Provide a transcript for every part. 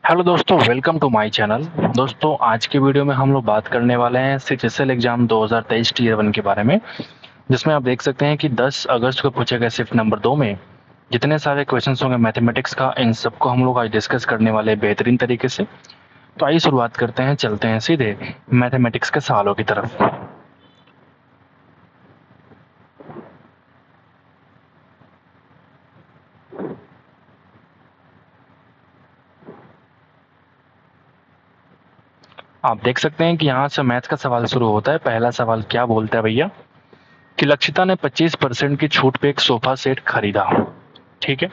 Hello दोस्तों, welcome to my channel. दोस्तों, आज के वीडियो में हम लोग बात करने वाले हैं सीजीएल एग्जाम 2023 टीयर 1 के बारे में, जिसमें आप देख सकते हैं कि 10 अगस्त को पूछे गए शिफ्ट नंबर 2 में जितने सारे क्वेश्चंस होंगे मैथमेटिक्स का, इन सबको हम लोग आज डिस्कस करने वाले हैं बेहतरीन तरीके से। तो आइए शुरुआत करते हैं, चलते हैं सीधे मैथमेटिक्स के सवालों की तरफ। आप देख सकते हैं कि यहाँ से मैथ का सवाल शुरू होता है। पहला सवाल क्या बोलता है भैया कि लक्षिता ने 25% की छूट पे एक सोफा सेट खरीदा। ठीक है,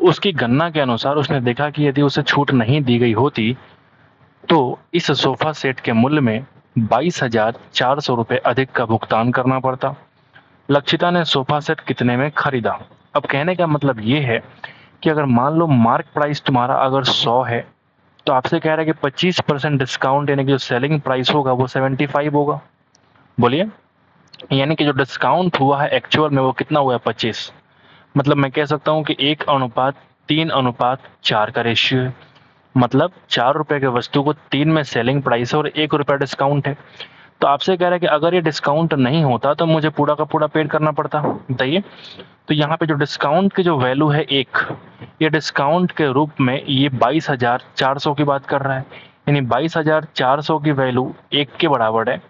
उसकी गणना के अनुसार उसने देखा कि यदि उसे छूट नहीं दी गई होती तो इस सोफा सेट के मूल्य में 22,400 रुपये अधिक का भुगतान करना पड़ता। लक्षिता ने सोफा सेट कितने में खरीदा। अब कहने का मतलब ये है कि अगर मान लो मार्क प्राइस तुम्हारा अगर 100 है तो आपसे कह रहा है कि 25% डिस्काउंट यानी कि जो सेलिंग प्राइस होगा वो 75 होगा। बोलिए, यानी कि जो डिस्काउंट हुआ है एक्चुअल में वो कितना हुआ है 25। मतलब मैं कह सकता हूँ कि 1:3:4 का रेशियो है। मतलब 4 रुपए के वस्तु को 3 में सेलिंग प्राइस है और 1 रुपया डिस्काउंट है। तो आपसे कह रहा है कि अगर ये डिस्काउंट नहीं होता तो मुझे पूरा का पूरा पेड करना पड़ता। बताइए, तो यहाँ पे जो डिस्काउंट की जो वैल्यू है 1, ये डिस्काउंट के रूप में ये 22,400 की बात कर रहा है, यानी 22,400 की वैल्यू 1 के बराबर है।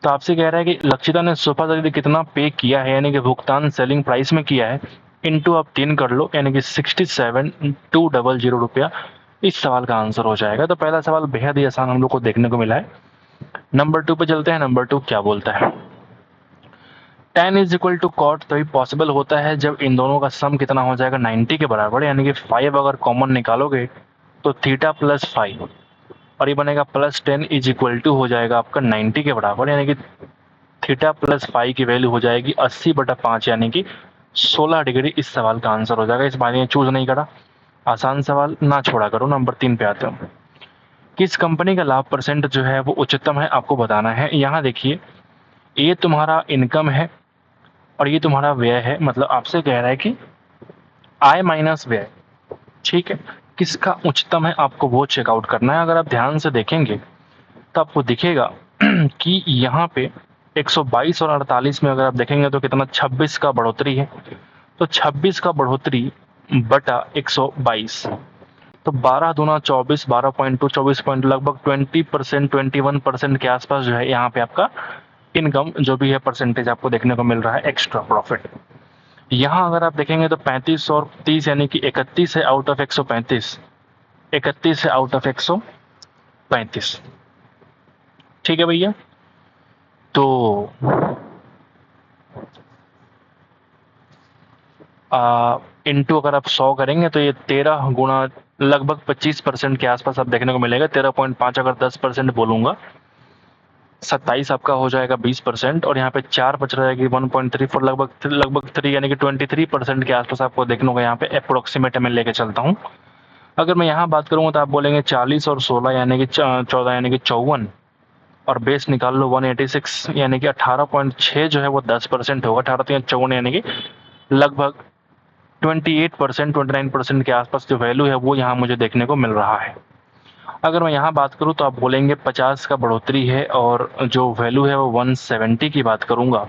तो आपसे कह रहा है कि लक्षिता ने सोफा सेट कितना पे किया है, यानी कि भुगतान सेलिंग प्राइस में किया है, इंटू आप 3 कर लो, यानी कि 67,200 रुपया इस सवाल का आंसर हो जाएगा। तो पहला सवाल बेहद ही आसान हम लोग को देखने को मिला है। नंबर 2 पे चलते हैं। नंबर 2 क्या बोलता है, tan is equal to cot तभी पॉसिबल होता है जब इन दोनों का सम कितना हो जाएगा 90 के बराबर, यानी कि 5 अगर कॉमन निकालोगे तो थीटा प्लस 5 और ये बनेगा प्लस 10 इज इक्वल टू हो जाएगा आपका 90 के बराबर, यानी कि थीटा प्लस 5 की वैल्यू हो जाएगी 80/5 यानी कि 16 डिग्री। इस सवाल का आंसर हो जाएगा। इस बार ये चूज नहीं करा, आसान सवाल ना छोड़ा करो। नंबर 3 पे आते हो, किस कंपनी का लाभ परसेंट जो है वो उच्चतम है आपको बताना है। यहाँ देखिए, ये तुम्हारा इनकम है और ये तुम्हारा व्यय है। मतलब आपसे कह रहा है कि आय माइनस व्यय। ठीक है, किसका उच्चतम है आपको वो चेकआउट करना है। अगर आप ध्यान से देखेंगे तो आपको दिखेगा कि यहाँ पे 122 और 48 में अगर आप देखेंगे तो कितना 26 का बढ़ोतरी है। तो 26 का बढ़ोतरी बटा 122, तो 12 दूना 24, 12.2 24 पॉइंट लगभग 20% 21% के आसपास जो है यहाँ पे आपका इनकम जो भी है परसेंटेज आपको देखने को मिल रहा है एक्स्ट्रा प्रॉफिट। यहाँ अगर आप देखेंगे तो 35 और 30 यानी कि 31 है आउट ऑफ 135, 31 है आउट ऑफ 135। ठीक है भैया, तो इंटू अगर आप 100 करेंगे तो ये 13 गुना लगभग 25% के आसपास आप देखने को मिलेगा। 13.5 अगर 10% बोलूंगा, 27 आपका हो जाएगा 20%, और यहाँ पे 4 बच रहेगी 1.34 लगभग 3 यानी कि 23% के आसपास आपको देखने को यहाँ पे अप्रोक्सीमेट में लेके चलता हूँ। अगर मैं यहाँ बात करूँगा तो आप बोलेंगे 40 और 16 यानी कि 14 यानी कि 54, और बेस निकाल लो 186 यानी कि 18.6 जो है वो 10% होगा। 18 यानी कि लगभग 28% 29% के आसपास जो वैल्यू है वो यहाँ मुझे देखने को मिल रहा है। अगर मैं यहाँ बात करूँ तो आप बोलेंगे 50 का बढ़ोतरी है और जो वैल्यू है वो 170 की बात करूँगा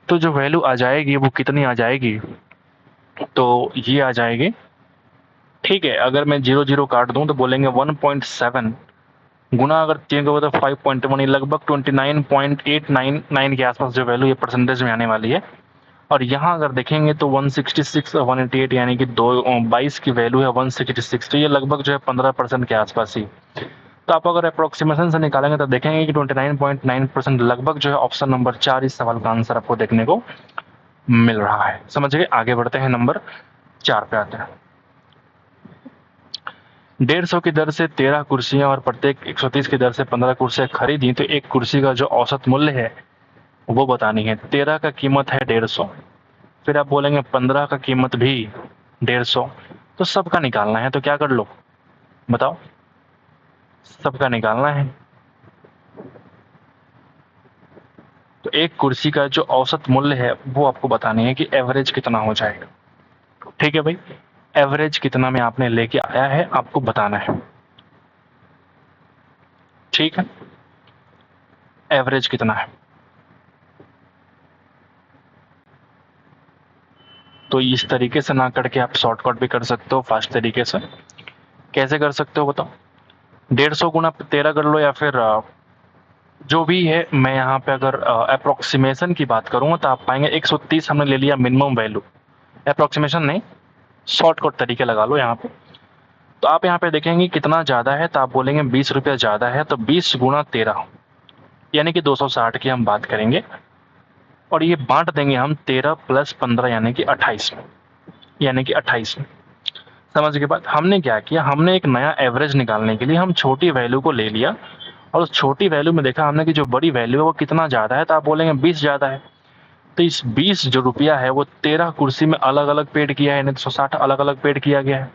तो जो वैल्यू आ जाएगी वो कितनी आ जाएगी, तो ये आ जाएगी। ठीक है, अगर मैं 0 काट दूँ तो बोलेंगे 1.7 गुना अगर 3 करोगे तो 5.1, लगभग 29.899 के आसपास जो वैल्यू ये परसेंटेज में आने वाली है। और यहाँ अगर देखेंगे तो 166 और 188 यानी कि 22 की वैल्यू है 166, तो ये लगभग जो है 15% के आसपास ही। तो आप अगर अप्रोक्सीमेशन से निकालेंगे तो देखेंगे कि 29.9% लगभग जो है ऑप्शन नंबर 4 इस सवाल का आंसर आपको देखने को मिल रहा है। समझ गए, आगे बढ़ते हैं। नंबर 4 पे आते हैं। 150 की दर से 13 कुर्सियां और प्रत्येक 130 की दर से 15 कुर्सियां खरीदी तो एक कुर्सी का जो औसत मूल्य है वो बतानी है। 13 का कीमत है 150, फिर आप बोलेंगे 15 का कीमत भी 150, तो सबका निकालना है। तो क्या कर लो बताओ, सबका निकालना है। तो एक कुर्सी का जो औसत मूल्य है वो आपको बतानी है कि एवरेज कितना हो जाएगा। ठीक है भाई, एवरेज कितना में आपने लेके आया है आपको बताना है। ठीक है, एवरेज कितना है। तो इस तरीके से ना करके आप शॉर्टकट भी कर सकते हो फास्ट तरीके से। कैसे कर सकते हो बताओ। 150 गुना 13 कर लो, या फिर जो भी है। मैं यहाँ पे अगर अप्रोक्सीमेशन की बात करूँगा तो आप पाएंगे 130 हमने ले लिया मिनिमम वैल्यू। अप्रोक्सीमेशन नहीं, शॉर्टकट तरीके लगा लो यहाँ पे। तो आप यहाँ पे देखेंगे कितना ज़्यादा है, तो आप बोलेंगे 20 रुपया ज़्यादा है, तो 20 गुना 13 यानी कि 260 की हम बात करेंगे। और ये बांट देंगे हम 13 प्लस 15 यानी कि 28 में, यानी कि 28 में। समझ के बाद हमने क्या किया, हमने एक नया एवरेज निकालने के लिए हम छोटी वैल्यू को ले लिया, और उस छोटी वैल्यू में देखा हमने कि जो बड़ी वैल्यू है वो कितना ज़्यादा है, तो आप बोलेंगे 20 ज़्यादा है। तो इस 20 जो रुपया है वो 13 कुर्सी में अलग अलग पेड किया है, यानी 260 अलग अलग पेड किया गया है।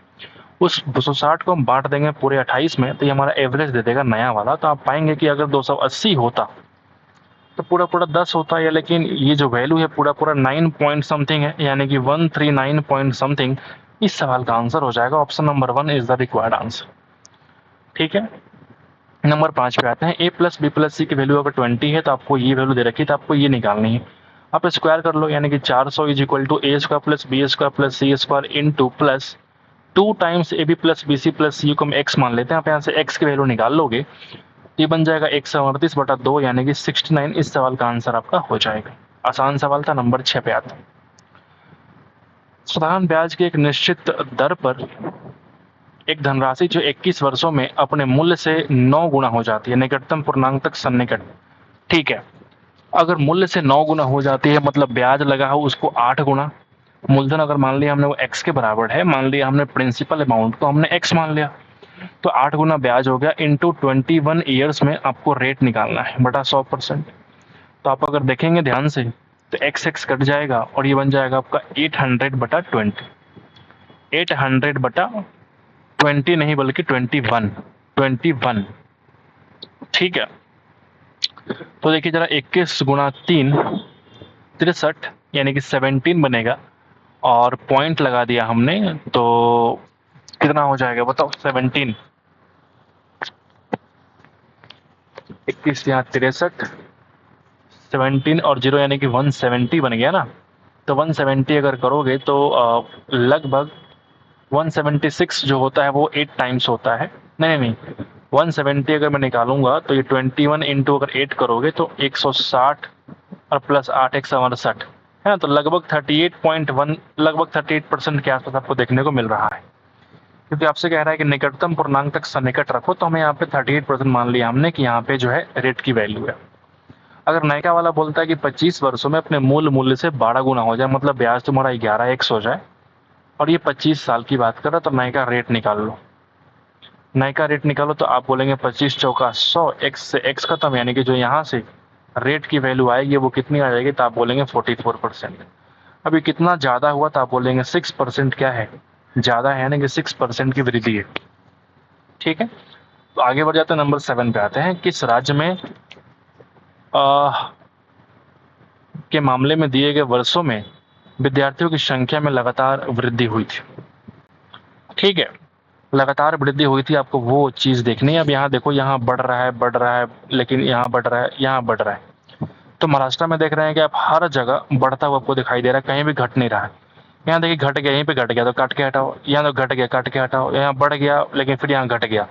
उस 260 को हम बांट देंगे पूरे 28 में, तो ये हमारा एवरेज दे देगा नया वाला। तो आप पाएंगे कि अगर 280 होता तो पूरा पूरा 10 होता है, लेकिन ये जो वैल्यू है पूरा पूरा 9 पॉइंट समथिंग है, यानी कि 139 पॉइंट समथिंग। इस सवाल का आंसर हो जाएगा option number 1 is the required answer. ठीक है, नंबर 5 पे आते हैं। ए प्लस बी प्लस सी की वैल्यू अगर 20 है तो आपको ये वैल्यू दे रखी है, तो आपको ये निकालनी है। आप स्क्वायर कर लो, यानी कि 400 is equal to A square plus B square plus C square into plus 2 times A B plus B C plus C को हम एक्स मान लेते हैं। आप यहाँ से एक्स की वैल्यू निकाल लोगे, ये बन जाएगा 138/2 यानी कि 69। इस सवाल का आंसर आपका हो जाएगा। आसान सवाल था। नंबर 6 पे आता है। साधारण ब्याज की एक निश्चित दर पर एक धनराशि जो 21 वर्षों में अपने मूल्य से 9 गुना हो जाती है, निकटतम पूर्णांक तक सन्निकट। ठीक है, अगर मूल्य से 9 गुना हो जाती है मतलब ब्याज लगा हो उसको 8 गुना। मूलधन अगर मान लिया हमने वो x के बराबर है, मान लिया हमने प्रिंसिपल अमाउंट को हमने x मान लिया, तो 8 गुना ब्याज हो गया इंटू 21 ईयर्स में आपको रेट निकालना है बटा 100%। तो आप अगर देखेंगे ध्यान से तो एक्स एक्स कट जाएगा और ये बन जाएगा आपका 800/20। 800/20 नहीं बल्कि 21। ठीक है, तो देखिए जरा 21 गुना 3 63 यानी कि 17 बनेगा, और पॉइंट लगा दिया हमने तो कितना हो जाएगा बताओ। 17, 21 यहाँ 63, 17 और 0 यानी कि 170 बन गया ना। तो 170 अगर करोगे तो लगभग 176 जो होता है वो 8 टाइम्स होता है। नहीं नहीं, 170 अगर मैं निकालूंगा तो ये 21 इंटू अगर 8 करोगे तो 160 और प्लस 8 168 है ना। तो लगभग 38.1 लगभग 38% के आसपास आपको देखने को मिल रहा है, क्योंकि आपसे कह रहा है कि निकटतम पूर्णांक तक सन्निकट रखो, तो हमें यहाँ पे 38% मान लिया हमने कि यहाँ पे जो है रेट की वैल्यू है। अगर नयका वाला बोलता है कि 25 वर्षों में अपने मूल मूल्य से 12 गुना हो जाए, मतलब ब्याज तुम्हारा 11x हो जाए, और ये 25 साल की बात कर रहा, तो नयका रेट निकाल लो। नयका रेट निकालो तो आप बोलेंगे 25 चौका 100, x से x खत्म, यानी कि जो यहाँ से रेट की वैल्यू आएगी वो कितनी आ जाएगी, तो आप बोलेंगे 44%। अभी कितना ज़्यादा हुआ तो आप बोलेंगे 6% क्या है, ज़्यादा है, यानी कि 6% की वृद्धि है। ठीक है, तो आगे बढ़ जाते हैं। नंबर 7 पे आते हैं। किस राज्य में के मामले में दिए गए वर्षों में विद्यार्थियों की संख्या में लगातार वृद्धि हुई थी। ठीक है, लगातार वृद्धि हुई थी, आपको वो चीज़ देखनी है। अब यहाँ देखो, यहाँ बढ़ रहा है, लेकिन यहाँ बढ़ रहा है, यहाँ बढ़ रहा है। तो महाराष्ट्र में देख रहे हैं कि आप हर जगह बढ़ता हुआ आपको दिखाई दे रहा है, कहीं भी घट नहीं रहा है। यहाँ देखिए घट गया, यहीं पे घट गया तो काट के हटाओ, यहाँ तो घट गया काट के हटाओ, यहाँ बढ़ गया लेकिन फिर यहाँ घट गया।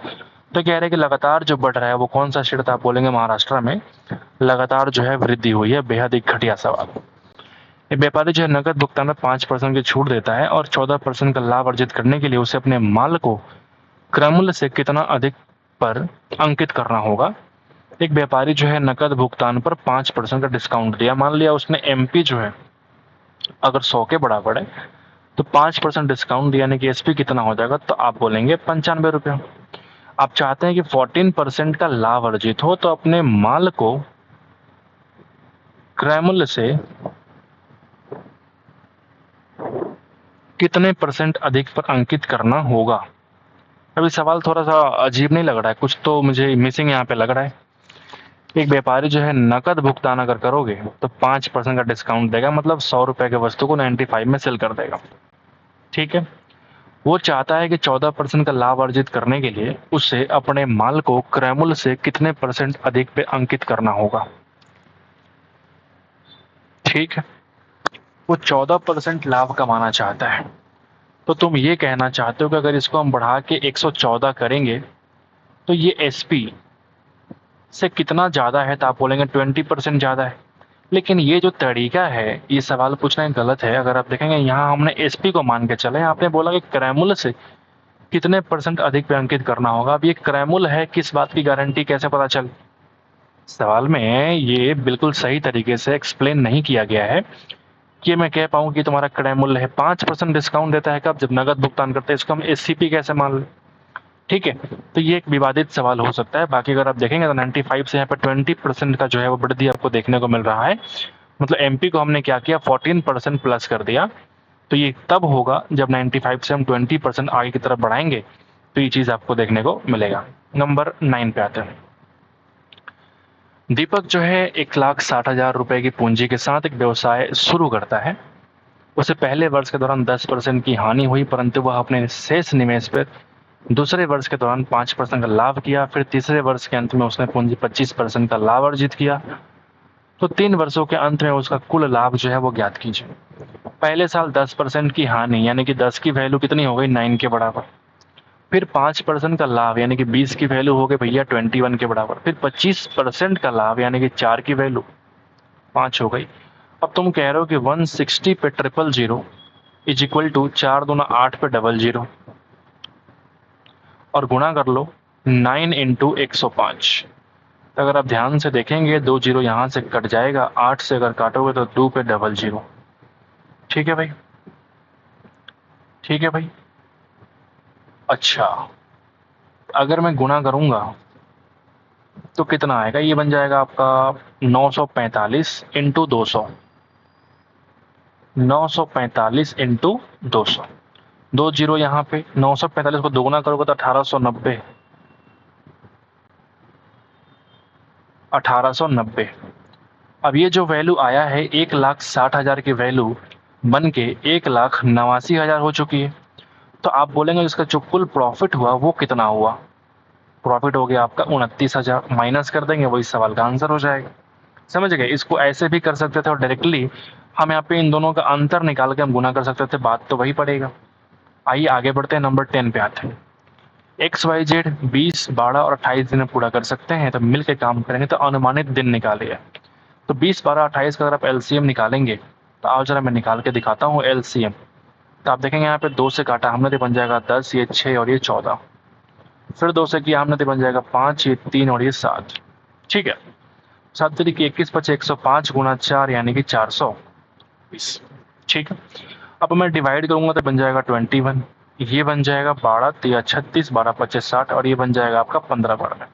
तो कह रहे हैं कि लगातार जो बढ़ रहा है वो कौन सा क्षेत्र, आप बोलेंगे महाराष्ट्र में लगातार जो है वृद्धि हुई है। बेहद एक घटिया सवाल। ये व्यापारी जो है नकद भुगतान में 5% की छूट देता है और 14% का लाभ अर्जित करने के लिए उसे अपने माल को क्रय मूल्य से कितना अधिक पर अंकित करना होगा। एक व्यापारी जो है नकद भुगतान पर 5% का डिस्काउंट दिया। मान लिया उसने एमपी जो है अगर 100 के बराबर है तो 5% डिस्काउंट दिया, यानी कि एसपी कितना हो जाएगा, तो आप बोलेंगे 95 रुपये। आप चाहते हैं कि 14% का लाभ अर्जित हो, तो अपने माल को क्रय मूल्य से कितने % अधिक पर अंकित करना होगा। अभी सवाल थोड़ा सा अजीब नहीं लग रहा है, कुछ तो मुझे मिसिंग यहाँ पे लग रहा है। एक व्यापारी जो है नकद भुगतान अगर करोगे तो 5% का डिस्काउंट देगा, मतलब 100 रुपए के वस्तु को 95 में सेल कर देगा। ठीक है, वो चाहता है कि 14% का लाभ अर्जित करने के लिए उसे अपने माल को क्रय मूल्य से कितने परसेंट अधिक पे अंकित करना होगा। ठीक है, वो 14% लाभ कमाना चाहता है। तो तुम ये कहना चाहते हो कि अगर इसको हम बढ़ा के 114 करेंगे तो ये एसपी से कितना ज़्यादा है, तो आप बोलेंगे 20% ज़्यादा है। लेकिन ये जो तरीका है ये सवाल पूछना गलत है। अगर आप देखेंगे यहाँ हमने एसपी को मान के चले, आपने बोला कि क्रय मूल्य से कितने परसेंट अधिक पे अंकित करना होगा। अब ये क्रय मूल्य है, किस बात की गारंटी कैसे पता चल। सवाल में ये बिल्कुल सही तरीके से एक्सप्लेन नहीं किया गया है कि मैं कह पाऊँ कि तुम्हारा क्रय मूल्य है। 5% डिस्काउंट देता है कब, जब नगद भुगतान करते हैं। इसको हम एससीपी कैसे मान लें। ठीक है, तो ये एक विवादित सवाल हो सकता है। बाकी अगर आप देखेंगे तो 95 से यहाँ पर 20% का जो है वो वृद्धि आपको देखने को मिल रहा है। मतलब एमपी को हमने क्या किया, 14% प्लस कर दिया। तो ये तब होगा जब 95 से हम 20% आगे की तरफ बढ़ाएंगे, तो ये चीज़ आपको देखने को मिलेगा। नंबर 9 पे आते हैं। दीपक जो है 1,60,000 रुपए की पूंजी के साथ एक व्यवसाय शुरू करता है। उसे पहले वर्ष के दौरान 10% की हानि हुई, परंतु वह अपने शेष निवेश पर दूसरे वर्ष के दौरान 5% का लाभ किया। फिर तीसरे वर्ष के अंत में उसने पूंजी 25% का लाभ अर्जित किया। तो 3 वर्षों के अंत में उसका कुल लाभ जो है वो ज्ञात कीजिए। पहले साल 10% की हानि यानी कि 10 की वैल्यू कितनी हो गई, 9 के बराबर। फिर 5% का लाभ यानी कि 20 की वैल्यू हो गई भैया 21 के बराबर। फिर 25% का लाभ यानी कि 4 की वैल्यू 5 हो गई। अब तुम कह रहे हो कि 160 पे 000 इज इक्वल टू 4 दूना 8 पे 00 और गुणा कर लो 9 इंटू 105। तो अगर आप ध्यान से देखेंगे 2 जीरो यहाँ से कट जाएगा, 8 से अगर काटोगे तो 2 पे 00। ठीक है भाई, ठीक है भाई। अच्छा, अगर मैं गुणा करूंगा तो कितना आएगा, ये बन जाएगा आपका 945 इंटू 200। 945 इंटू 200, 2 जीरो यहाँ पे। 945 को दोगुना करोगे तो 1890। 1890। अब ये जो वैल्यू आया है 1,60,000 की वैल्यू बन के 1,89,000 हो चुकी है। तो आप बोलेंगे इसका जो कुल प्रॉफिट हुआ वो कितना हुआ। प्रॉफिट हो गया आपका 29,000, माइनस कर देंगे, वही सवाल का आंसर हो जाएगा। समझ गए। इसको ऐसे भी कर सकते थे और डायरेक्टली हम यहाँ पे इन दोनों का अंतर निकाल के हम गुना कर सकते थे, बात तो वही पड़ेगा। आइए आगे बढ़ते हैं, नंबर 10 पे आते हैं। एक्स वाई जेड 20, 12 और 28 दिन में पूरा कर सकते हैं, तो मिल के काम करेंगे तो अनुमानित दिन निकालिए। तो 20, 12, 28 का अगर आप एलसीएम निकालेंगे तो आओ जरा मैं निकाल के दिखाता हूँ एलसीएम। तो आप देखेंगे यहाँ पे 2 से काटा हमने तो बन जाएगा 10, ये 6 और ये 14। फिर 2 से किया हमने तो बन जाएगा 5, ये 3 और ये 7। ठीक है, 7 तरीके 21 बचे 105 गुना 4 यानी कि 420। ठीक है, अब मैं डिवाइड करूंगा तो बन जाएगा 21। ये बन जाएगा 12 तिया 36, 12 25 60 और ये बन जाएगा आपका 15 12।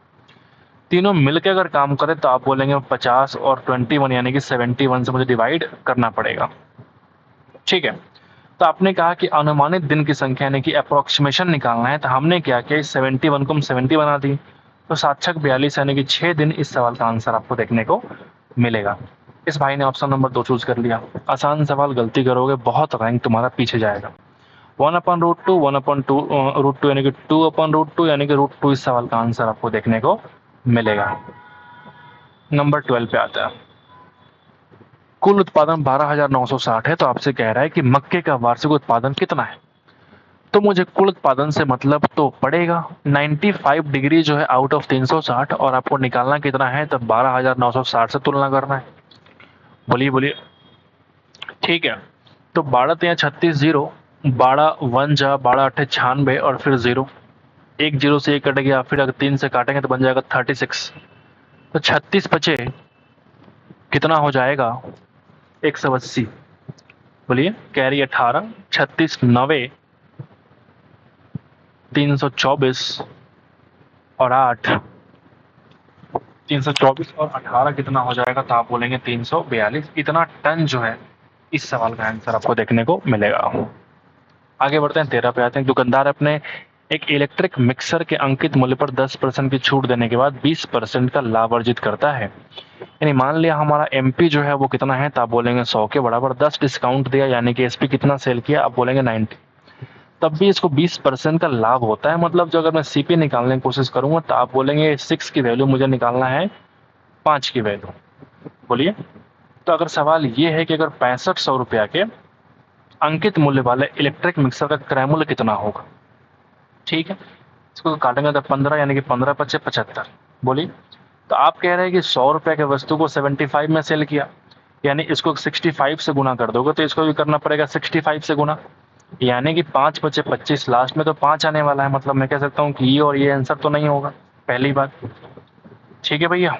तीनों मिलकर अगर काम करें तो आप बोलेंगे 50 और 21 यानी कि 71 से मुझे डिवाइड करना पड़ेगा। ठीक है, तो आपने कहा कि अनुमानित दिन की संख्या यानी कि अप्रोक्सीमेशन निकालना है, तो हमने क्या किया, 71 को हम 70 बना दी। तो 7×42 यानी कि 6 दिन इस सवाल का आंसर आपको देखने को मिलेगा। इस भाई ने ऑप्शन नंबर 2 चूज कर लिया। आसान सवाल, गलती करोगे बहुत रैंक तुम्हारा पीछे जाएगा। 1/√2, 1/2 यानी कि 2/√2 यानी कि √2 इस सवाल का आंसर आपको देखने को मिलेगा। नंबर 12 पे आता है। कुल उत्पादन 12,960 है, तो आपसे कह रहा है कि मक्के का वार्षिक उत्पादन कितना है। तो मुझे कुल उत्पादन से मतलब तो पड़ेगा 95 डिग्री जो है आउट ऑफ 360 और आपको निकालना कितना है, तो 12,960 से तुलना करना है। बोलिए बोलिए। ठीक है, तो 12 36 जीरो, 12 1 जा 12 8 96 और फिर जीरो, एक जीरो से एक कट गया, फिर अगर 3 से काटेंगे तो बन जाएगा 36। तो 36 बचे कितना हो जाएगा, 180। बोलिए, कैरी 18, 36 90, 324 और 8। 324 और 18 कितना हो जाएगा, तो आप बोलेंगे 342। इतना टन जो है इस सवाल का आंसर आपको देखने को मिलेगा। आगे बढ़ते हैं, 13 पे आते हैं। दुकानदार अपने एक इलेक्ट्रिक मिक्सर के अंकित मूल्य पर 10% की छूट देने के बाद 20% का लाभ अर्जित करता है। यानी मान लिया हमारा एमपी जो है वो कितना है, तो आप बोलेंगे 100 के बराबर। 10 डिस्काउंट दिया यानी कि एसपी कितना सेल किया, आप बोलेंगे 90। तब भी इसको 20% का लाभ होता है। मतलब जो अगर मैं सीपी निकालने की कोशिश करूंगा तो आप बोलेंगे 6 की वैल्यू मुझे निकालना है 5 की वैल्यू। बोलिए। तो अगर सवाल ये है कि अगर 6500 रुपया के अंकित मूल्य वाले इलेक्ट्रिक मिक्सर का क्रय मूल्य कितना होगा, ठीक है, इसको तो काटेंगे तो 15 यानी कि 15 पचे 75। बोलिए। तो आप कह रहे हैं कि 100 रुपए के वस्तु को 75 में सेल किया, यानी इसको 65 से गुना कर दोगे तो इसको भी करना पड़ेगा 65 से गुना, यानी कि 5 बचे 25, लास्ट में तो 5 आने वाला है। मतलब मैं कह सकता हूँ कि ये और ये आंसर तो नहीं होगा, पहली बात। ठीक है भैया,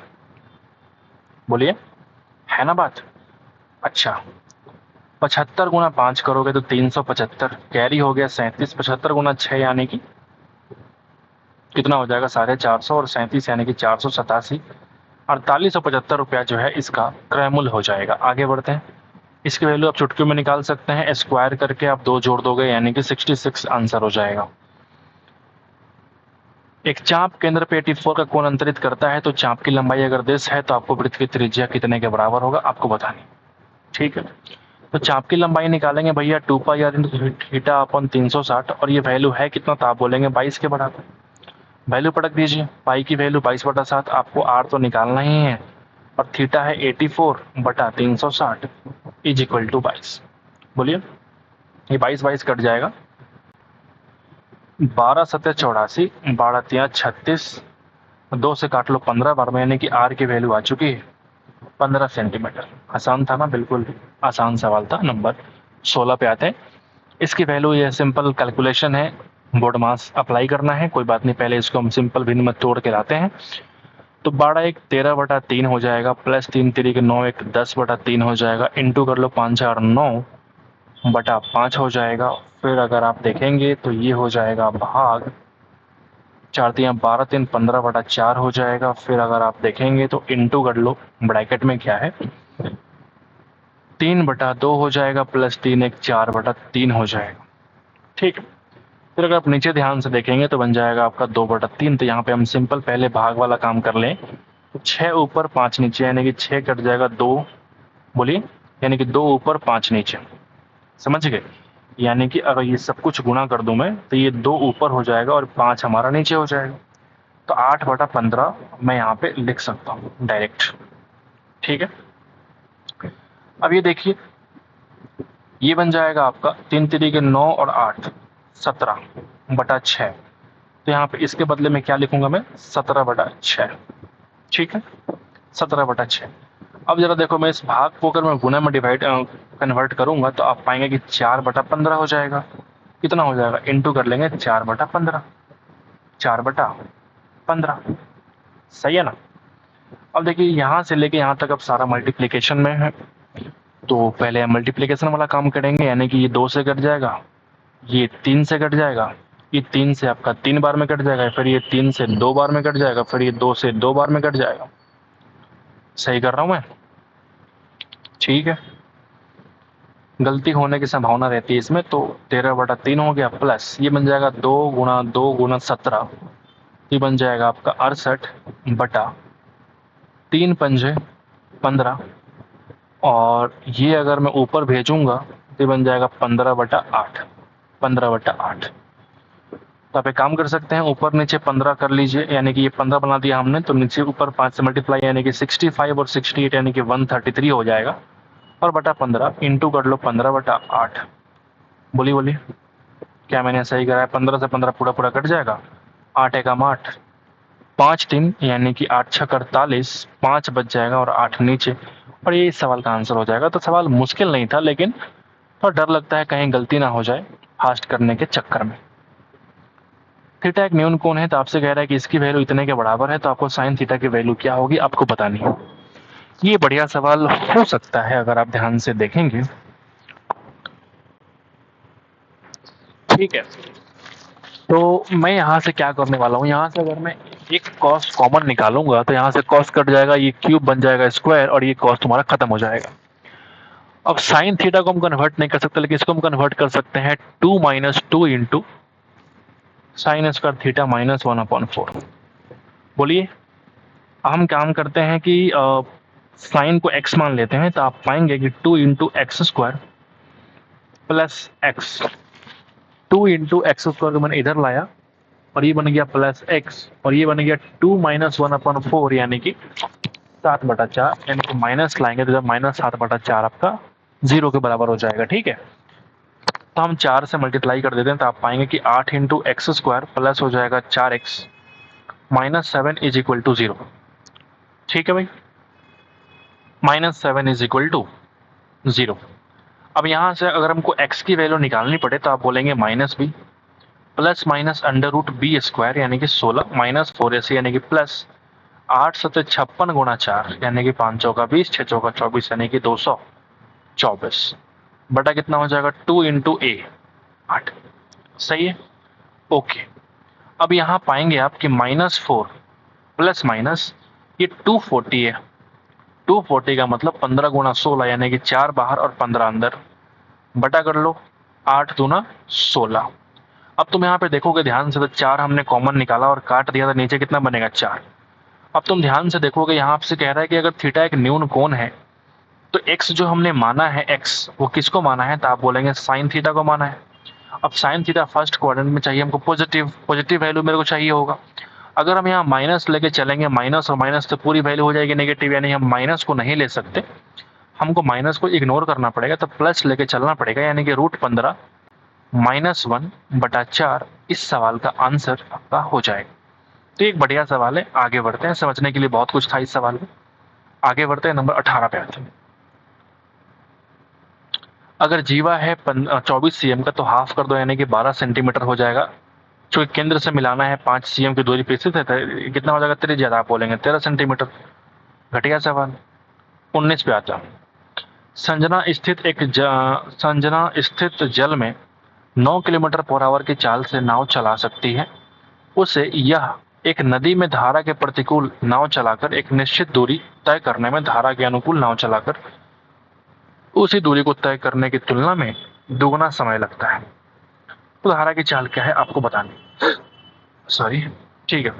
बोलिए, है ना बात। अच्छा, 75 गुना 5 करोगे तो 375, कैरी हो गया 37, 75 गुना 6 यानी कि कितना हो जाएगा 450, और 37 यानी कि 487, 4875 रुपया जो है इसका क्रय मूल्य हो जाएगा। आगे बढ़ते हैं। इसकी वैल्यू आप चुटकियों में निकाल सकते हैं, स्क्वायर करके आप 2 जोड़ दोगे यानी कि 66 आंसर हो जाएगा। एक चाप केंद्र पे 84 का कोण अंतरित करता है, तो चाप की लंबाई अगर 10 है तो आपको वृत्त की त्रिज्या कितने के बराबर होगा आपको बतानी। ठीक है, तो चाप की लंबाई निकालेंगे भैया 2 पाई आर इंटू थीटा अपन 360, और ये वैल्यू है कितना, तो आप बोलेंगे 22 के बराबर। वैल्यू पटक दीजिए, पाई की वैल्यू 22/7, आपको आर तो निकालना ही है, और थीटा है 84/360 इज इक्वल टू 22। बोलिए, ये 22 कट जाएगा, 12 सत्या 84, 12 तिया 36, 2 से काट लो 15 बार में, यानी कि आर की वैल्यू आ चुकी है 15 सेंटीमीटर। आसान था ना, बिल्कुल आसान सवाल था। नंबर 16 पे आते हैं। इसकी वैल्यू, ये सिंपल कैलकुलेशन है, बोर्ड मास अप्लाई करना है, कोई बात नहीं, पहले इसको हम सिंपल भिन्न में तोड़ के लाते हैं। तो 12 एक 13/3 हो जाएगा, प्लस 3 तिरिक 9 एक 10/3 हो जाएगा, इंटू कर लो 5 4 9/5 हो जाएगा। फिर अगर आप देखेंगे तो ये हो जाएगा भाग 4 तिया 12 3 15/4 हो जाएगा। फिर अगर आप देखेंगे तो इंटू कर लो, ब्रैकेट में क्या है, 3/2 हो जाएगा, प्लस 3 एक 4/3 हो जाएगा। ठीक। फिर अगर आप नीचे ध्यान से देखेंगे तो बन जाएगा आपका 2/3। तो यहाँ पे हम सिंपल पहले भाग वाला काम कर लें, 6 ऊपर 5 नीचे, यानी कि 6 कट जाएगा 2। बोलिए, यानी कि 2 ऊपर 5 नीचे, समझ गए। यानी कि अगर ये सब कुछ गुणा कर दूं मैं तो ये 2 ऊपर हो जाएगा और 5 हमारा नीचे हो जाएगा। तो 8/15 मैं यहाँ पे लिख सकता हूँ डायरेक्ट। ठीक है, अब ये देखिए, ये बन जाएगा आपका 3 तिरिके 9 और 8 17/6। तो यहाँ पे इसके बदले में क्या लिखूंगा मैं, 17/6। ठीक है, 17/6। अब जरा देखो, मैं इस भाग को अगर मैं गुना में डिवाइड कन्वर्ट करूंगा तो आप पाएंगे कि 4/15 हो जाएगा। कितना हो जाएगा, इंटू कर लेंगे 4/15, 4/15। सही है ना। अब देखिए, यहाँ से लेके यहाँ तक अब सारा मल्टीप्लीकेशन में है, तो पहले हम मल्टीप्लीकेशन वाला काम करेंगे, यानी कि ये 2 से कट जाएगा, ये 3 से कट जाएगा, ये 3 से आपका 3 बार में कट जाएगा, फिर ये 3 से 2 बार में कट जाएगा, फिर ये 2 से 2 बार में कट जाएगा। सही कर रहा हूं मैं। ठीक है, गलती होने की संभावना रहती है इसमें, तो 13/3 हो गया, प्लस ये बन जाएगा 2 × 2 × 17, ये बन जाएगा आपका 68/3 पंजे 15, और ये अगर मैं ऊपर भेजूंगा तो ये बन जाएगा 15/8, 15/8। तो आप एक काम कर सकते हैं, ऊपर नीचे 15 कर लीजिए, यानी कि ये 15 बना दिया हमने, तो नीचे ऊपर 5 से मल्टीप्लाई, यानी कि 65 और 68 यानी कि 133 हो जाएगा, और बटा 15 इंटू कर लो 15/8। बोलिए बोलिए, क्या मैंने सही करा है, 15 से 15 पूरा पूरा कट जाएगा, 8 एकम 8, 5 3 यानी कि 8 6 48, 5 बच जाएगा और 8 नीचे, और ये इस सवाल का आंसर हो जाएगा। तो सवाल मुश्किल नहीं था, लेकिन थोड़ा डर लगता है कहीं गलती ना हो जाए फास्ट करने के चक्कर में। थीटा एक न्यून कोण है, तो आपसे कह रहा है कि इसकी वैल्यू इतने के बराबर है, तो आपको साइन थीटा की वैल्यू क्या होगी आपको बतानी है। ये बढ़िया सवाल हो सकता है अगर आप ध्यान से देखेंगे। ठीक है, तो मैं यहाँ से क्या करने वाला हूँ, यहाँ से अगर मैं एक कॉस कॉमन निकालूंगा तो यहाँ से कॉस कट जाएगा, ये क्यूब बन जाएगा स्क्वायर, और ये कॉस तुम्हारा खत्म हो जाएगा। अब साइन थीटा को हम कन्वर्ट नहीं कर सकते, लेकिन इसको हम कन्वर्ट कर सकते हैं 2 - 2 इंटू साइन स्क्वायर थीटा -1/4। बोलिए, हम काम करते हैं कि साइन को x मान लेते हैं, तो आप पाएंगे कि 2 × x² + x two into x square को मैंने इधर लाया और ये बन गया प्लस एक्स और ये बन गया 2 - 1/4 यानी कि 7/4 यानी कि माइनस लाएंगे तो जब -7/4 आपका 0 के बराबर हो जाएगा। ठीक है, तो हम 4 से मल्टीप्लाई कर देते हैं तो आप पाएंगे कि 8 इंटू एक्स स्क्वायर प्लस हो जाएगा 4x -7 इज इक्वल टू 0। ठीक है भाई, -7 इज इक्वल टू 0। अब यहाँ से अगर हमको x की वैल्यू निकालनी पड़े तो आप बोलेंगे -b plus minus under root B square यानी कि 16 -4ac यानी कि प्लस 8 सत्ते 56 गुणा 4 यानी कि 5 चौका 20 6 चौका 24 यानी कि 224 बटा कितना हो जाएगा 2 इंटू ए 8। सही है, ओके। अब यहाँ पाएंगे आप कि -4 प्लस माइनस ये 240 है। 240 का मतलब 15 गुणा 16 यानी कि 4 बाहर और 15 अंदर, बटा कर लो 8 दूना 16। अब तुम यहाँ पे देखोगे ध्यान से तो 4 हमने कॉमन निकाला और काट दिया तो नीचे कितना बनेगा 4। अब तुम ध्यान से देखोगे यहाँ आपसे कह रहा है कि अगर थीटा एक न्यून कोण है तो x जो हमने माना है x वो किसको माना है, तो आप बोलेंगे साइन थीटा को माना है। अब साइन थीटा फर्स्ट क्वाड्रेंट में चाहिए हमको पॉजिटिव वैल्यू मेरे को चाहिए होगा। अगर हम यहाँ माइनस लेके चलेंगे माइनस और माइनस तो पूरी वैल्यू हो जाएगी नेगेटिव, यानी हम माइनस को नहीं ले सकते, हमको माइनस को इग्नोर करना पड़ेगा तो प्लस लेके चलना पड़ेगा यानी कि √15 -1/4 इस सवाल का आंसर आपका हो जाएगा। तो एक बढ़िया सवाल है, आगे बढ़ते हैं, समझने के लिए बहुत कुछ था इस सवाल में। आगे बढ़ते हैं, नंबर 18 पे आते हैं। अगर जीवा है 24 cm का तो हाफ कर दो यानी कि 12 सेंटीमीटर हो जाएगा। चूंकि केंद्र से मिलाना है 5 cm की दूरी पे स्थित है तो कितना हो जाएगा, त्रिज्या आप बोलेंगे 13 सेंटीमीटर। घटिया सवाल। 19 पे आता हूँ। संजना स्थित जल में 9 किलोमीटर पर आवर की चाल से नाव चला सकती है। उसे यह एक नदी में धारा के प्रतिकूल नाव चलाकर एक निश्चित दूरी तय करने में धारा के अनुकूल नाव चलाकर उसी दूरी को तय करने की तुलना में दुगना समय लगता है। तो धारा की चाल क्या है आपको बतानी, सॉरी, ठीक है।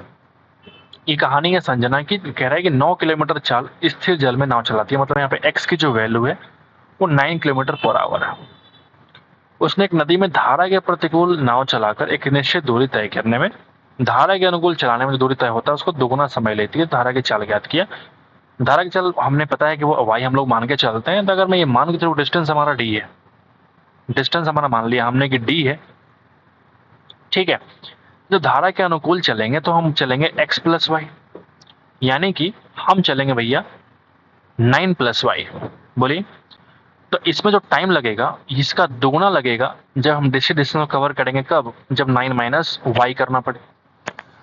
ये कहानी है संजना की, कह रहा है कि 9 किलोमीटर चाल स्थिर जल में नाव चलाती है, मतलब यहाँ पे x की जो वैल्यू है वो 9 किलोमीटर पर आवर है। उसने एक नदी में धारा के प्रतिकूल नाव चलाकर एक निश्चित दूरी तय करने में, धारा के अनुकूल चलाने में जो दूरी तय होता है उसको दुगुना समय लेती है। धारा की चाल ज्ञात किया। धारा की चाल हमने पता है कि वो y हम लोग मान के चलते हैं, तो अगर मैं ये मान के चलूँ डिस्टेंस हमारा d है, डिस्टेंस हमारा मान लिया हमने कि d है, ठीक है। जो धारा के अनुकूल चलेंगे तो हम चलेंगे x + y, यानी कि हम चलेंगे भैया 9 + y। बोलिए, तो इसमें जो टाइम लगेगा इसका दुगुना लगेगा जब हम डिस्टेंस को कवर करेंगे। कब? जब 9 - y करना पड़े,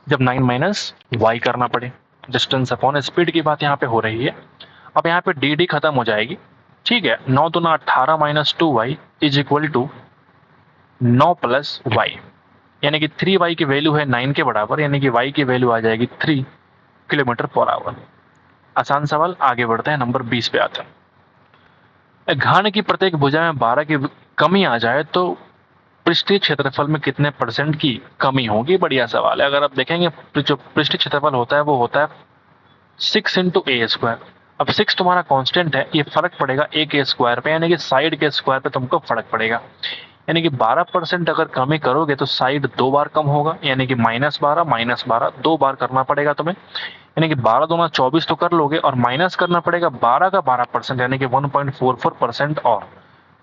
जब 9 - y करना पड़े। डिस्टेंस अपॉन स्पीड की बात यहाँ पे हो रही है। अब यहाँ पे डी खत्म हो जाएगी, ठीक है। 9 दूना 18 - 2y is equal to 9 + y, यानी कि 3y की वैल्यू है 9 के बराबर, यानी कि y की वैल्यू आ जाएगी 3 किलोमीटर पर आवर। आसान सवाल। आगे बढ़ते हैं, नंबर 20 पे आते हैं। घन की प्रत्येक भुजा में 12 की कमी आ जाए तो पृष्ठीय क्षेत्रफल में कितने % की कमी होगी? बढ़िया सवाल है। अगर आप देखेंगे जो पृष्ठीय क्षेत्रफल होता है वो होता है 6 × a²। अब 6 तुम्हारा कांस्टेंट है, ये फर्क पड़ेगा a के स्क्वायर पे, यानी कि साइड के स्क्वायर पे तुमको फर्क पड़ेगा। यानी कि 12% अगर कमी करोगे तो साइड 2 बार कम होगा, यानी कि -12 2 बार करना पड़ेगा तुम्हें, यानी कि 12 दूना 24 तो कर लोगे और माइनस करना पड़ेगा 12 का 12% यानी कि 1.44% और,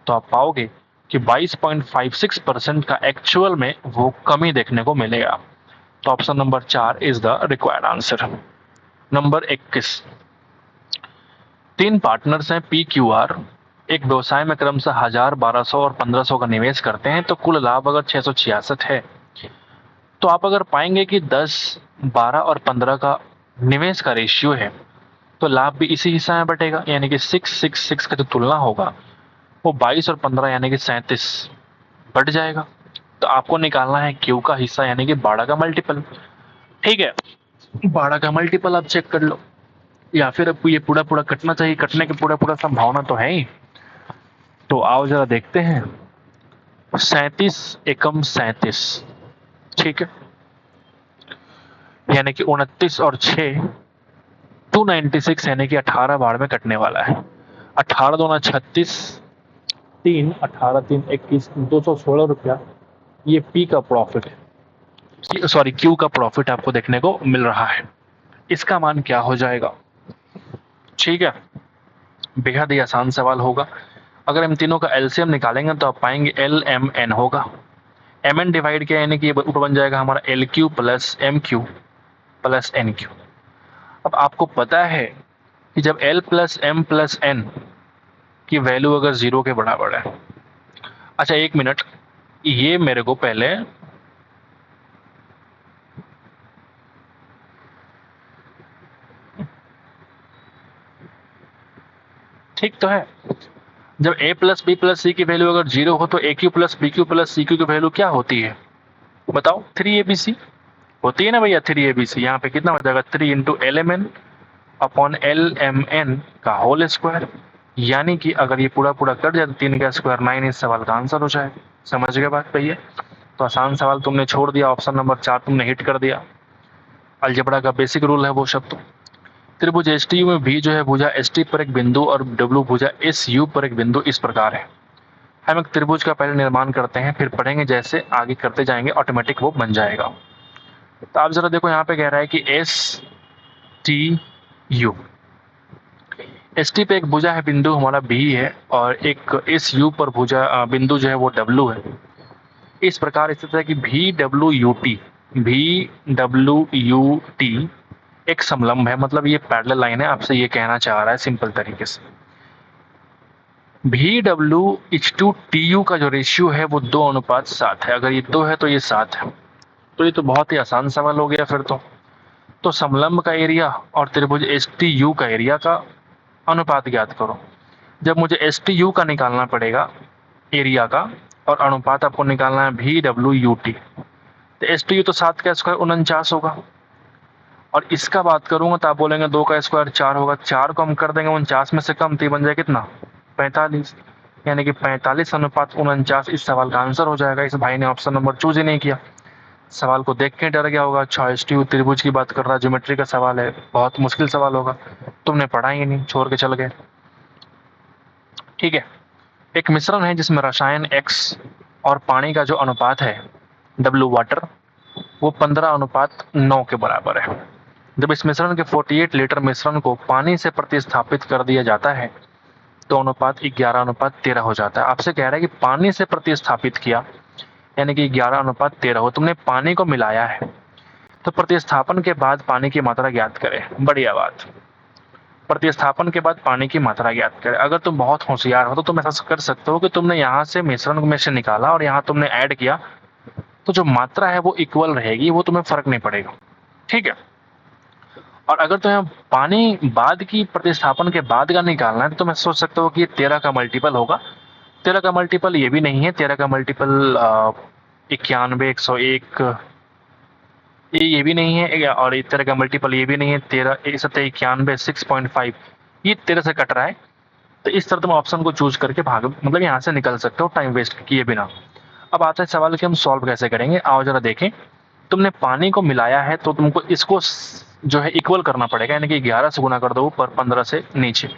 तो आप पाओगे कि 22.56% का एक्चुअल में वो कमी देखने को मिलेगा। तो option number 4 is the required answer. Number 21। 3 partners हैं PQR, एक व्यवसाय में क्रमशः 1000, 1200 और 1500 का निवेश करते हैं, तो कुल लाभ अगर 666 है तो आप अगर पाएंगे कि 10, 12 और 15 का निवेश का रेशियो है तो लाभ भी इसी हिस्सा में बटेगा, यानी कि 666 का जो तुलना होगा वो 22 और 15 यानी कि 37 बढ़ जाएगा। तो आपको निकालना है Q का हिस्सा यानी कि 12 का मल्टीपल, ठीक है। 12 का मल्टीपल आप चेक कर लो, या फिर आपको ये पूरा कटना चाहिए, कटने की पूरा संभावना तो है ही। तो आओ जरा देखते हैं। 37 एकम 37, ठीक है, यानी कि 29 और 6 296 यानी कि 18 बार में कटने वाला है। 18 दूना 36, 3 18 3 21 216 रुपया ये पी का प्रॉफिट है, सॉरी क्यू का प्रॉफिट आपको देखने को मिल रहा है। इसका मान क्या हो जाएगा? ठीक है, बेहद ही आसान सवाल होगा। अगर हम तीनों का एलसीएम निकालेंगे तो आप पाएंगे एल एम एन होगा। एम एन डिवाइड किया यानी कि ये ऊपर बन जाएगा हमारा L Q plus M Q plus N Q. अब आपको पता है कि जब L plus M plus N की वैल्यू अगर जीरो के बराबर है, अच्छा एक मिनट, ये मेरे को पहले ठीक तो है, जब a plus B plus C की वैल्यू अगर जीरो हो तो A Q plus B Q plus C Q की वैल्यू क्या होती है बताओ? 3abc होती है ना भैया। 3abc यहाँ पे कितना हो जाएगा? 3 into L M N upon L M N का होल स्क्वायर, यानी कि अगर ये पूरा पूरा कट जाए तो 3 का स्क्वायर 9 इस सवाल का आंसर हो जाएगा। समझ गए बात भैया? तो आसान सवाल तुमने छोड़ दिया, ऑप्शन नंबर 4 तुमने हिट कर दिया। अलजेब्रा का बेसिक रूल है वो शब्द। त्रिभुज एस टी यू में भी जो है भुजा एस टी पर एक बिंदु और डब्ल्यू भुजा एस यू पर एक बिंदु इस प्रकार है। हम एक त्रिभुज का पहले निर्माण करते हैं, फिर पढ़ेंगे, जैसे आगे करते जाएंगे ऑटोमेटिक वो बन जाएगा। तो आप जरा देखो, यहाँ पे कह रहा है कि S T U, S T पे एक भुजा है, बिंदु हमारा बी है, और एक एस यू पर भुजा बिंदु जो है वो डब्ल्यू है। इस प्रकार स्थित है कि भी डब्ल्यू यू टी एक समलंब है, मतलब ये पैरेलल लाइन है, आपसे ये कहना चाह रहा है सिंपल तरीके से। भी W each two T U का जो रेशियो है वो 2:7 है। अगर ये 2 है तो ये 7 है। तो ये तो बहुत ही आसान सवाल हो गया फिर तो समलंब का एरिया और त्रिभुज एस टी यू का एरिया का अनुपात ज्ञात करो। जब मुझे एस टी यू का निकालना पड़ेगा एरिया का, और अनुपात आपको निकालना है भी डब्ल्यू यू टी, तो एस टी यू तो 7 का स्क्वायर 49 होगा, और इसका बात करूंगा तो आप बोलेंगे 2 का स्क्वायर 4 होगा। 4 को हम कर देंगे 49 में से कम, तो ये बन जाए कितना? 45, यानी कि 45:49 इस सवाल का आंसर हो जाएगा। इस भाई ने ऑप्शन नंबर चूज ही नहीं किया, सवाल को देख के डर गया होगा। अच्छा एस टी यू त्रिभुज की बात कर रहा है, ज्योमेट्री का सवाल है, बहुत मुश्किल सवाल होगा, तुमने पढ़ा ही नहीं, छोड़ के चल गए। ठीक है, एक मिश्रण है जिसमें रसायन X और पानी का जो अनुपात है W वाटर, वो 15:9 के बराबर है। जब इस मिश्रण के 48 लीटर मिश्रण को पानी से प्रतिस्थापित कर दिया जाता है तो अनुपात 11:13 हो जाता है। आपसे कह रहा है कि पानी से प्रतिस्थापित किया, यानी कि 11:13 हो, तुमने पानी को मिलाया है, तो प्रतिस्थापन के बाद पानी की मात्रा ज्ञात करें। बढ़िया बात, प्रतिस्थापन के बाद पानी की मात्रा ज्ञात करें। अगर तुम बहुत होशियार हो तो तुम ऐसा कर सकते हो कि तुमने यहाँ से मिश्रण में से निकाला और यहाँ तुमने ऐड किया, तो जो मात्रा है वो इक्वल रहेगी, वो तुम्हें फर्क नहीं पड़ेगा। ठीक है, और अगर तुम्हें पानी बाद की प्रतिस्थापन के बाद का निकालना है तो तुम्हें सोच सकते हो कि 13 का मल्टीपल होगा। 13 का मल्टीपल ये भी नहीं है, 13 का मल्टीपल 91, 101 ये भी नहीं है, और 13 का मल्टीपल ये भी नहीं है, 13 91, 6.5 ये 13 से कट रहा है। तो इस तरह तुम ऑप्शन को चूज करके भाग, मतलब यहाँ से निकल सकते हो टाइम वेस्ट किए बिना। अब आता है सवाल कि हम सॉल्व कैसे करेंगे। आओ जरा देखें, तुमने पानी को मिलाया है तो तुमको इसको जो है इक्वल करना पड़ेगा, यानी कि 11 से गुना कर दो ऊपर, 15 से नीचे।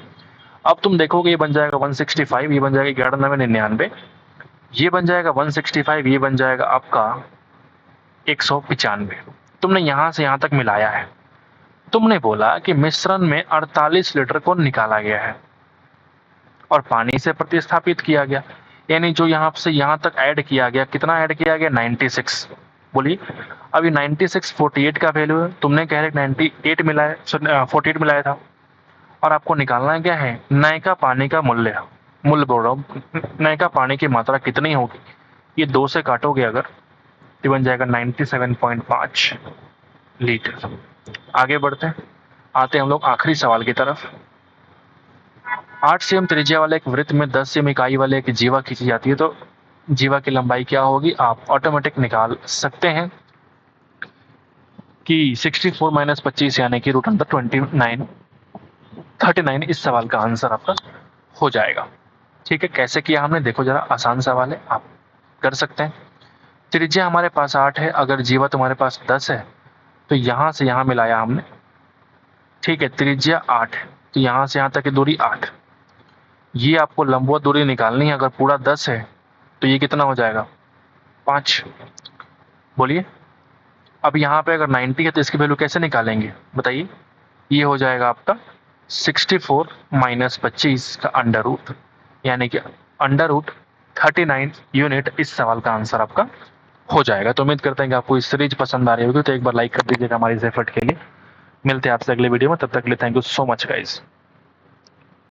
अब तुम देखोगे ये बन जाएगा 165, ये बन जाएगा 11×9 = 99, ये बन जाएगा 165, ये बन जाएगा आपका 195। तुमने यहाँ से यहाँ तक मिलाया है, तुमने बोला कि मिश्रण में 48 लीटर को निकाला गया है और पानी से प्रतिस्थापित किया गया, यानी जो यहाँ से यहाँ तक ऐड किया गया, कितना ऐड किया गया? 96। बोलिए, अभी 96 48 का वैल्यू है, तुमने कह रहे 98 मिलाया, 48 मिलाया था, और आपको निकालना क्या है? नयका पानी का मूल्य, मूल्य बोल रहा हूँ, नयका पानी की मात्रा कितनी होगी। ये 2 से काटोगे अगर तो बन जाएगा 97.5 लीटर। आगे बढ़ते हैं, आते हैं हम लोग आखिरी सवाल की तरफ। 8 सेम त्रिज्या वाले एक वृत्त में 10 सेम इकाई वाले एक जीवा खींची जाती है, तो जीवा की लंबाई क्या होगी? आप ऑटोमेटिक निकाल सकते हैं कि 64 - 25 यानी कि √29 39 इस सवाल का आंसर आपका हो जाएगा। ठीक है, कैसे किया हमने देखो जरा, आसान सवाल है, आप कर सकते हैं। त्रिज्या हमारे पास 8 है, अगर जीवा तुम्हारे पास 10 है तो यहाँ से यहाँ मिलाया हमने। ठीक है, त्रिज्या 8 है तो यहाँ से यहाँ तक की दूरी 8, ये आपको लंबवत दूरी निकालनी है। अगर पूरा 10 है तो ये कितना हो जाएगा? 5। बोलिए, अब यहाँ पे अगर 90 है तो इसकी वैल्यू कैसे निकालेंगे बताइए? ये हो जाएगा आपका 64 माइनस 25 का अंडर रूट, यानी कि अंडर रूट 39 यूनिट इस सवाल का आंसर आपका हो जाएगा। तो उम्मीद करते हैं कि आपको इस सीरीज पसंद आ रही होगी, तो एक बार लाइक कर दीजिएगा हमारे इस एफर्ट के लिए। मिलते हैं आपसे अगले वीडियो में, तब तक के लिए thank you so much guys.